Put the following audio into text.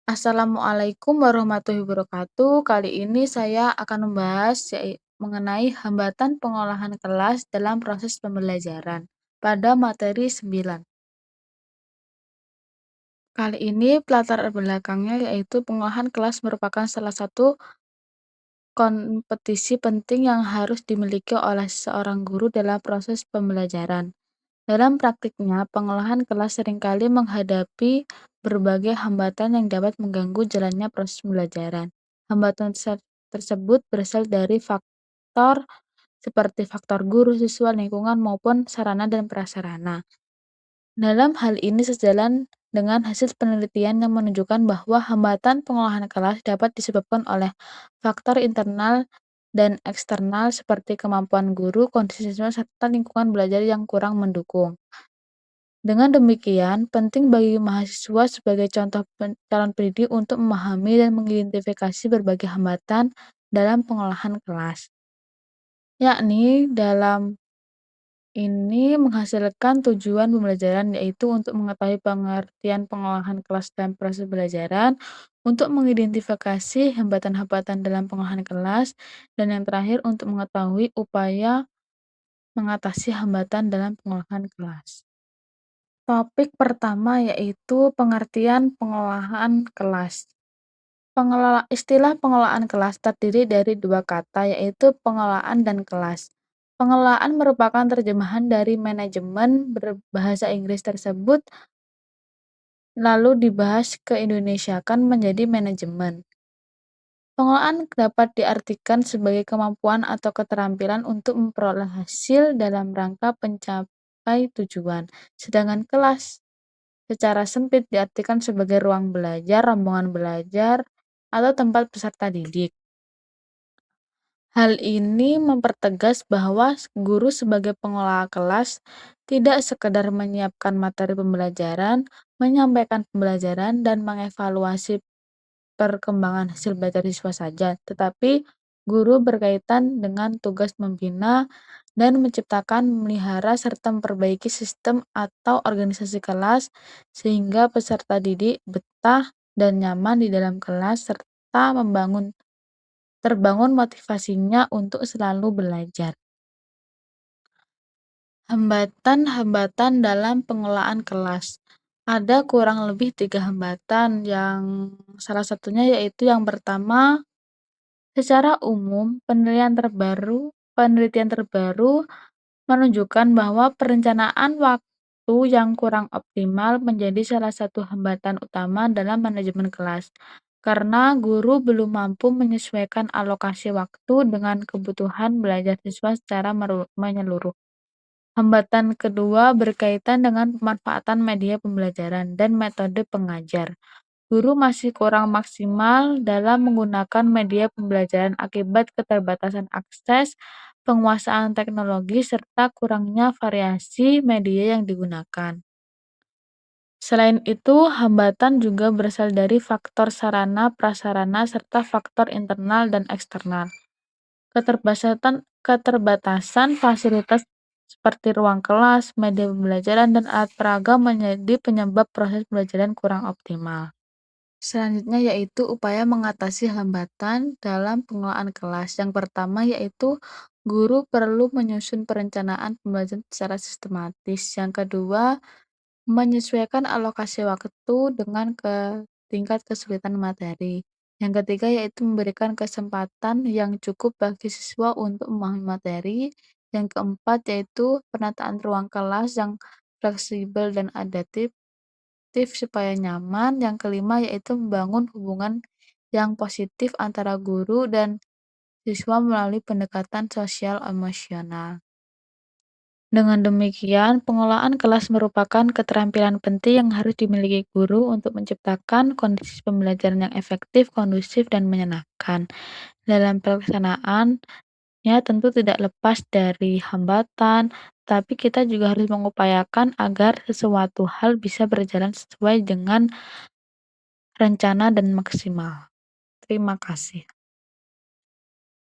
Assalamualaikum warahmatullahi wabarakatuh. Kali ini saya akan membahas mengenai hambatan pengolahan kelas dalam proses pembelajaran pada materi 9. Kali ini latar belakangnya yaitu pengolahan kelas merupakan salah satu kompetisi penting yang harus dimiliki oleh seorang guru dalam proses pembelajaran. Dalam praktiknya, pengolahan kelas seringkali menghadapi berbagai hambatan yang dapat mengganggu jalannya proses pembelajaran. Hambatan tersebut berasal dari faktor seperti faktor guru, siswa, lingkungan, maupun sarana dan prasarana. Dalam hal ini sejalan dengan hasil penelitian yang menunjukkan bahwa hambatan pengolahan kelas dapat disebabkan oleh faktor internal dan eksternal seperti kemampuan guru, kondisi siswa, serta lingkungan belajar yang kurang mendukung. Dengan demikian, penting bagi mahasiswa sebagai contoh calon pendidik untuk memahami dan mengidentifikasi berbagai hambatan dalam pengolahan kelas, yakni dalam ini menghasilkan tujuan pembelajaran, yaitu untuk mengetahui pengertian pengolahan kelas dan proses pembelajaran, untuk mengidentifikasi hambatan-hambatan dalam pengolahan kelas, dan yang terakhir untuk mengetahui upaya mengatasi hambatan dalam pengolahan kelas. Topik pertama yaitu pengertian pengolahan kelas. Istilah pengelolaan kelas terdiri dari dua kata, yaitu pengelolaan dan kelas. Pengelolaan merupakan terjemahan dari manajemen berbahasa Inggris tersebut, lalu dibahas ke Indonesiakan menjadi manajemen. Pengelolaan dapat diartikan sebagai kemampuan atau keterampilan untuk memperoleh hasil dalam rangka mencapai tujuan, sedangkan kelas secara sempit diartikan sebagai ruang belajar, rombongan belajar, atau tempat peserta didik. Hal ini mempertegas bahwa guru sebagai pengelola kelas tidak sekedar menyiapkan materi pembelajaran, menyampaikan pembelajaran, dan mengevaluasi perkembangan hasil belajar siswa saja, tetapi guru berkaitan dengan tugas membina dan menciptakan, memelihara, serta memperbaiki sistem atau organisasi kelas sehingga peserta didik betah dan nyaman di dalam kelas serta terbangun motivasinya untuk selalu belajar. Hambatan-hambatan dalam pengelolaan kelas. Ada kurang lebih 3 hambatan, yang salah satunya yaitu yang pertama, secara umum penelitian terbaru menunjukkan bahwa perencanaan waktu yang kurang optimal menjadi salah satu hambatan utama dalam manajemen kelas, karena guru belum mampu menyesuaikan alokasi waktu dengan kebutuhan belajar siswa secara menyeluruh. Hambatan kedua berkaitan dengan pemanfaatan media pembelajaran dan metode pengajar. Guru masih kurang maksimal dalam menggunakan media pembelajaran akibat keterbatasan akses, penguasaan teknologi, serta kurangnya variasi media yang digunakan. Selain itu, hambatan juga berasal dari faktor sarana, prasarana, serta faktor internal dan eksternal. Keterbatasan fasilitas seperti ruang kelas, media pembelajaran, dan alat peraga menjadi penyebab proses pembelajaran kurang optimal. Selanjutnya yaitu upaya mengatasi hambatan dalam pengelolaan kelas. Yang pertama yaitu guru perlu menyusun perencanaan pembelajaran secara sistematis. Yang kedua, menyesuaikan alokasi waktu dengan tingkat kesulitan materi. Yang ketiga yaitu memberikan kesempatan yang cukup bagi siswa untuk memahami materi. Yang keempat yaitu penataan ruang kelas yang fleksibel dan adaptif supaya nyaman. Yang kelima yaitu membangun hubungan yang positif antara guru dan siswa melalui pendekatan sosial emosional. Dengan demikian, pengelolaan kelas merupakan keterampilan penting yang harus dimiliki guru untuk menciptakan kondisi pembelajaran yang efektif, kondusif, dan menyenangkan. Dalam pelaksanaannya tentu tidak lepas dari hambatan, tapi kita juga harus mengupayakan agar sesuatu hal bisa berjalan sesuai dengan rencana dan maksimal. Terima kasih.